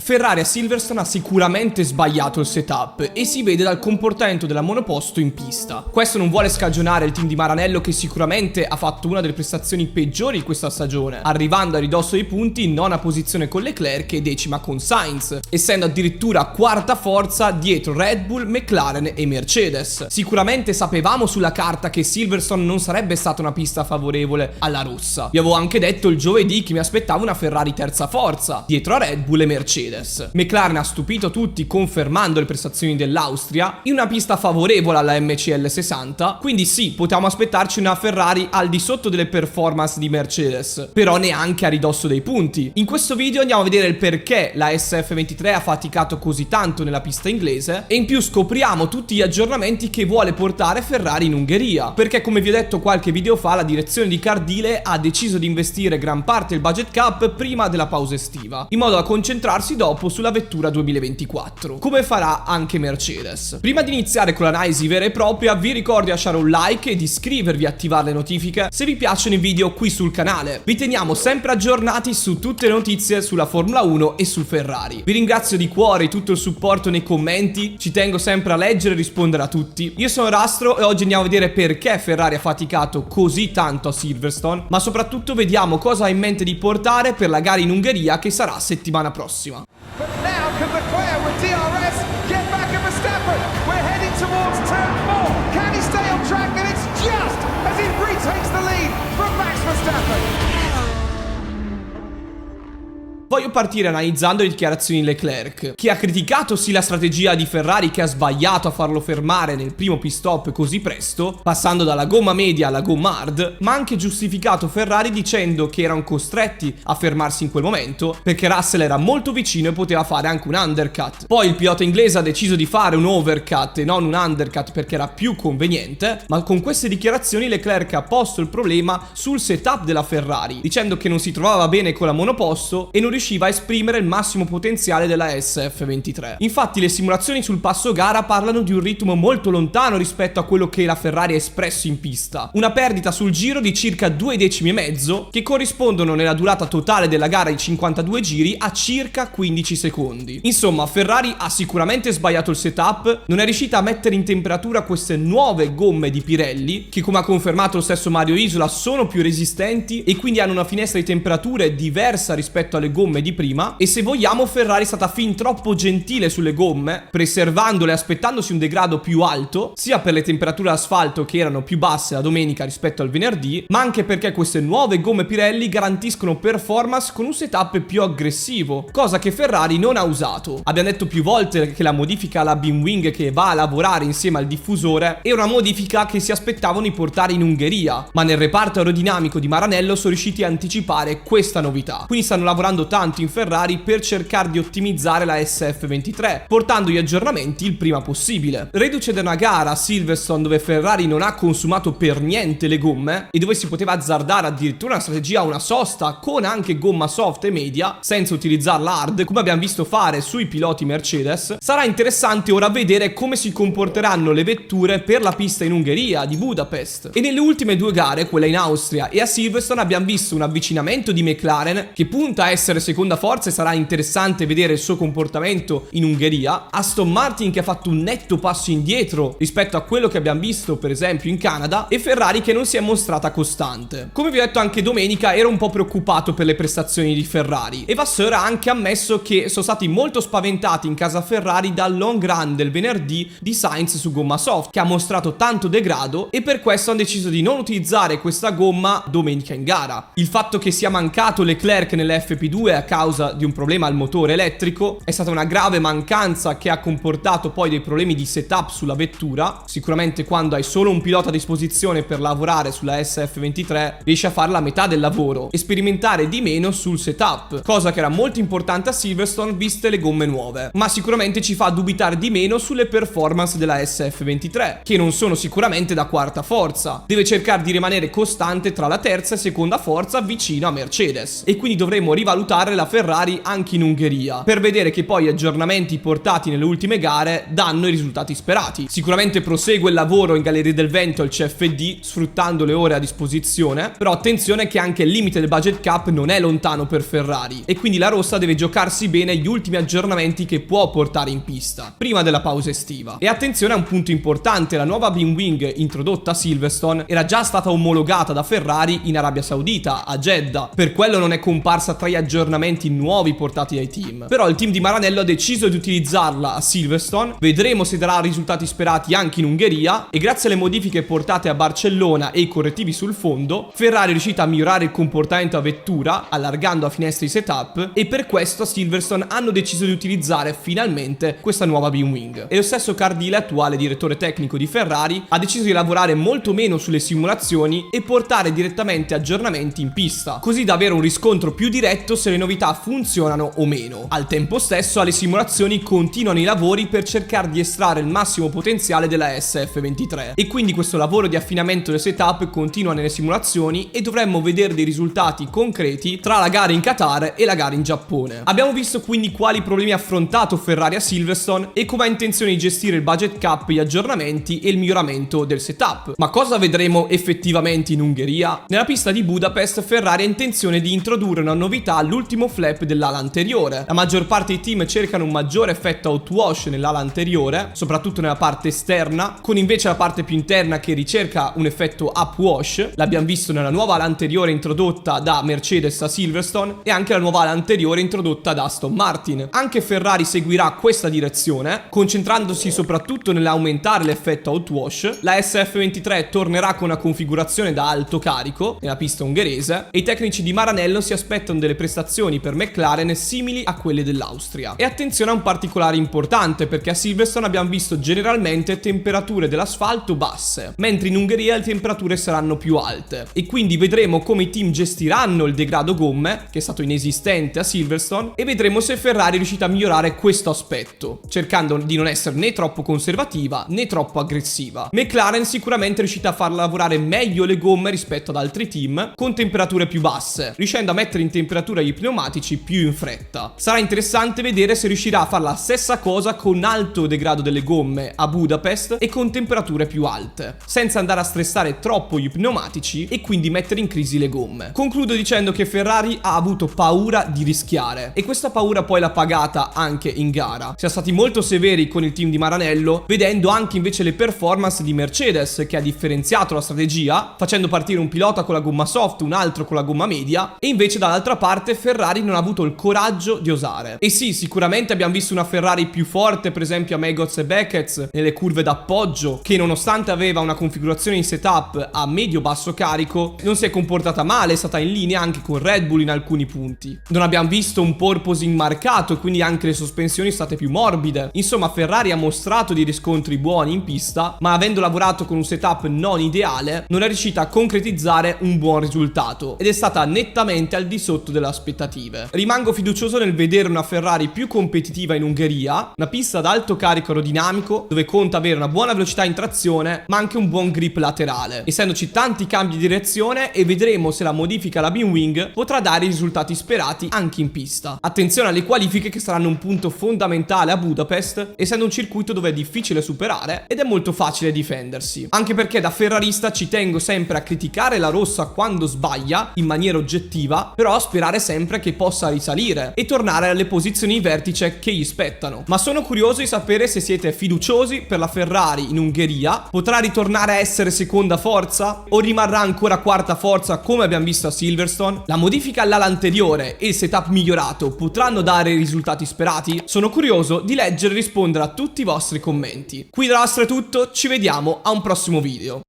Ferrari a Silverstone ha sicuramente sbagliato il setup e si vede dal comportamento della monoposto in pista. Questo non vuole scagionare il team di Maranello, che sicuramente ha fatto una delle prestazioni peggiori di questa stagione, arrivando a ridosso dei punti in nona posizione con Leclerc e decima con Sainz, essendo addirittura quarta forza dietro Red Bull, McLaren e Mercedes. Sicuramente sapevamo sulla carta che Silverstone non sarebbe stata una pista favorevole alla rossa. Vi avevo anche detto il giovedì che mi aspettavo una Ferrari terza forza dietro a Red Bull e Mercedes. McLaren ha stupito tutti confermando le prestazioni dell'Austria in una pista favorevole alla MCL 60, quindi sì, potevamo aspettarci una Ferrari al di sotto delle performance di Mercedes, però neanche a ridosso dei punti. In questo video andiamo a vedere il perché la SF23 ha faticato così tanto nella pista inglese e in più scopriamo tutti gli aggiornamenti che vuole portare Ferrari in Ungheria, perché come vi ho detto qualche video fa la direzione di Cardile ha deciso di investire gran parte del budget cap prima della pausa estiva, in modo da concentrarsi dopo sulla vettura 2024, come farà anche Mercedes. Prima di iniziare con l'analisi vera e propria vi ricordo di lasciare un like e di iscrivervi e attivare le notifiche se vi piacciono i video qui sul canale. Vi teniamo sempre aggiornati su tutte le notizie sulla Formula 1 e su Ferrari. Vi ringrazio di cuore di tutto il supporto nei commenti, ci tengo sempre a leggere e rispondere a tutti. Io sono Rastro e oggi andiamo a vedere perché Ferrari ha faticato così tanto a Silverstone, ma soprattutto vediamo cosa ha in mente di portare per la gara in Ungheria che sarà settimana prossima. Voglio partire analizzando le dichiarazioni di Leclerc, che ha criticato sì la strategia di Ferrari, che ha sbagliato a farlo fermare nel primo pit stop così presto, passando dalla gomma media alla gomma hard, ma ha anche giustificato Ferrari dicendo che erano costretti a fermarsi in quel momento perché Russell era molto vicino e poteva fare anche un undercut. Poi il pilota inglese ha deciso di fare un overcut e non un undercut perché era più conveniente, ma con queste dichiarazioni Leclerc ha posto il problema sul setup della Ferrari, dicendo che non si trovava bene con la monoposto e non riusciva a esprimere il massimo potenziale della SF23. Infatti le simulazioni sul passo gara parlano di un ritmo molto lontano rispetto a quello che la Ferrari ha espresso in pista, una perdita sul giro di circa 2 decimi e mezzo che corrispondono nella durata totale della gara di 52 giri a circa 15 secondi. Insomma, Ferrari ha sicuramente sbagliato il setup, non è riuscita a mettere in temperatura queste nuove gomme di Pirelli che, come ha confermato lo stesso Mario Isola, sono più resistenti e quindi hanno una finestra di temperature diversa rispetto alle gomme di prima. E se vogliamo, Ferrari è stata fin troppo gentile sulle gomme, preservandole e aspettandosi un degrado più alto, sia per le temperature asfalto che erano più basse la domenica rispetto al venerdì, ma anche perché queste nuove gomme Pirelli garantiscono performance con un setup più aggressivo, cosa che Ferrari non ha usato. Abbiamo detto più volte che la modifica alla beam wing che va a lavorare insieme al diffusore è una modifica che si aspettavano di portare in Ungheria, ma nel reparto aerodinamico di Maranello sono riusciti a anticipare questa novità, quindi stanno lavorando tanto in Ferrari per cercare di ottimizzare la SF23, portando gli aggiornamenti il prima possibile. Reduce da una gara a Silverstone dove Ferrari non ha consumato per niente le gomme e dove si poteva azzardare addirittura una strategia a una sosta con anche gomma soft e media senza utilizzarla hard, come abbiamo visto fare sui piloti Mercedes, sarà interessante ora vedere come si comporteranno le vetture per la pista in Ungheria di Budapest. E nelle ultime due gare, quella in Austria e a Silverstone, abbiamo visto un avvicinamento di McLaren che punta a essere seconda forza e sarà interessante vedere il suo comportamento in Ungheria, Aston Martin che ha fatto un netto passo indietro rispetto a quello che abbiamo visto per esempio in Canada, e Ferrari che non si è mostrata costante. Come vi ho detto anche domenica, ero un po' preoccupato per le prestazioni di Ferrari e Vasseur ha anche ammesso che sono stati molto spaventati in casa Ferrari dal long run del venerdì di Sainz su gomma soft, che ha mostrato tanto degrado, e per questo hanno deciso di non utilizzare questa gomma domenica in gara. Il fatto che sia mancato Leclerc nell'FP2 a causa di un problema al motore elettrico è stata una grave mancanza che ha comportato poi dei problemi di setup sulla vettura. Sicuramente quando hai solo un pilota a disposizione per lavorare sulla SF23 riesci a fare la metà del lavoro e sperimentare di meno sul setup, cosa che era molto importante a Silverstone viste le gomme nuove, ma sicuramente ci fa dubitare di meno sulle performance della SF23, che non sono sicuramente da quarta forza. Deve cercare di rimanere costante tra la terza e seconda forza vicino a Mercedes, e quindi dovremo rivalutare testare la Ferrari anche in Ungheria, per vedere che poi gli aggiornamenti portati nelle ultime gare danno i risultati sperati. Sicuramente prosegue il lavoro in Galleria del Vento al CFD, sfruttando le ore a disposizione, però attenzione che anche il limite del budget cap non è lontano per Ferrari, e quindi la rossa deve giocarsi bene gli ultimi aggiornamenti che può portare in pista prima della pausa estiva. E attenzione a un punto importante: la nuova Beamwing introdotta a Silverstone era già stata omologata da Ferrari in Arabia Saudita, a Jeddah, per quello non è comparsa tra gli aggiornamenti nuovi portati dai team. Però il team di Maranello ha deciso di utilizzarla a Silverstone, vedremo se darà risultati sperati anche in Ungheria, e grazie alle modifiche portate a Barcellona e i correttivi sul fondo, Ferrari è riuscita a migliorare il comportamento a vettura, allargando a finestre di setup, e per questo a Silverstone hanno deciso di utilizzare finalmente questa nuova Beamwing. E lo stesso Cardile, attuale direttore tecnico di Ferrari, ha deciso di lavorare molto meno sulle simulazioni e portare direttamente aggiornamenti in pista, così da avere un riscontro più diretto se le novità funzionano o meno. Al tempo stesso alle simulazioni continuano i lavori per cercare di estrarre il massimo potenziale della SF23, e quindi questo lavoro di affinamento del setup continua nelle simulazioni e dovremmo vedere dei risultati concreti tra la gara in Qatar e la gara in Giappone. Abbiamo visto quindi quali problemi ha affrontato Ferrari a Silverstone e come ha intenzione di gestire il budget cap, gli aggiornamenti e il miglioramento del setup. Ma cosa vedremo effettivamente in Ungheria? Nella pista di Budapest Ferrari ha intenzione di introdurre una novità all'ultimo flap dell'ala anteriore. La maggior parte dei team cercano un maggiore effetto outwash nell'ala anteriore, soprattutto nella parte esterna, con invece la parte più interna che ricerca un effetto upwash. L'abbiamo visto nella nuova ala anteriore introdotta da Mercedes a Silverstone e anche la nuova ala anteriore introdotta da Aston Martin. Anche Ferrari seguirà questa direzione, concentrandosi soprattutto nell'aumentare l'effetto outwash. La SF23 tornerà con una configurazione da alto carico nella pista ungherese e i tecnici di Maranello si aspettano delle prestazioni per McLaren simili a quelle dell'Austria. E attenzione a un particolare importante, perché a Silverstone abbiamo visto generalmente temperature dell'asfalto basse, mentre in Ungheria le temperature saranno più alte, e quindi vedremo come i team gestiranno il degrado gomme, che è stato inesistente a Silverstone, e vedremo se Ferrari è riuscita a migliorare questo aspetto, cercando di non essere né troppo conservativa né troppo aggressiva. McLaren sicuramente è riuscita a far lavorare meglio le gomme rispetto ad altri team, con temperature più basse, riuscendo a mettere in temperatura gli pneumatici più in fretta. Sarà interessante vedere se riuscirà a fare la stessa cosa con alto degrado delle gomme a Budapest e con temperature più alte, senza andare a stressare troppo gli pneumatici e quindi mettere in crisi le gomme. Concludo dicendo che Ferrari ha avuto paura di rischiare, e questa paura poi l'ha pagata anche in gara. Siamo stati molto severi con il team di Maranello, vedendo anche invece le performance di Mercedes, che ha differenziato la strategia, facendo partire un pilota con la gomma soft, un altro con la gomma media, e invece dall'altra parte Ferrari non ha avuto il coraggio di osare. E sì, sicuramente abbiamo visto una Ferrari più forte, per esempio a Megos e Beckett nelle curve d'appoggio, che nonostante aveva una configurazione in setup a medio-basso carico, non si è comportata male, è stata in linea anche con Red Bull in alcuni punti. Non abbiamo visto un porpoising marcato e quindi anche le sospensioni state più morbide. Insomma, Ferrari ha mostrato dei riscontri buoni in pista, ma avendo lavorato con un setup non ideale, non è riuscita a concretizzare un buon risultato ed è stata nettamente al di sotto delle aspettative. Rimango fiducioso nel vedere una Ferrari più competitiva in Ungheria, una pista ad alto carico aerodinamico dove conta avere una buona velocità in trazione ma anche un buon grip laterale, essendoci tanti cambi di direzione, e vedremo se la modifica alla Beamwing potrà dare i risultati sperati anche in pista. Attenzione alle qualifiche, che saranno un punto fondamentale a Budapest, essendo un circuito dove è difficile superare ed è molto facile difendersi, anche perché da ferrarista ci tengo sempre a criticare la rossa quando sbaglia in maniera oggettiva, però a sperare sempre che possa risalire e tornare alle posizioni di vertice che gli spettano. Ma sono curioso di sapere se siete fiduciosi per la Ferrari in Ungheria. Potrà ritornare a essere seconda forza o rimarrà ancora quarta forza come abbiamo visto a Silverstone? La modifica all'ala anteriore e il setup migliorato potranno dare i risultati sperati? Sono curioso di leggere e rispondere a tutti i vostri commenti. Qui da Astra è tutto, ci vediamo a un prossimo video.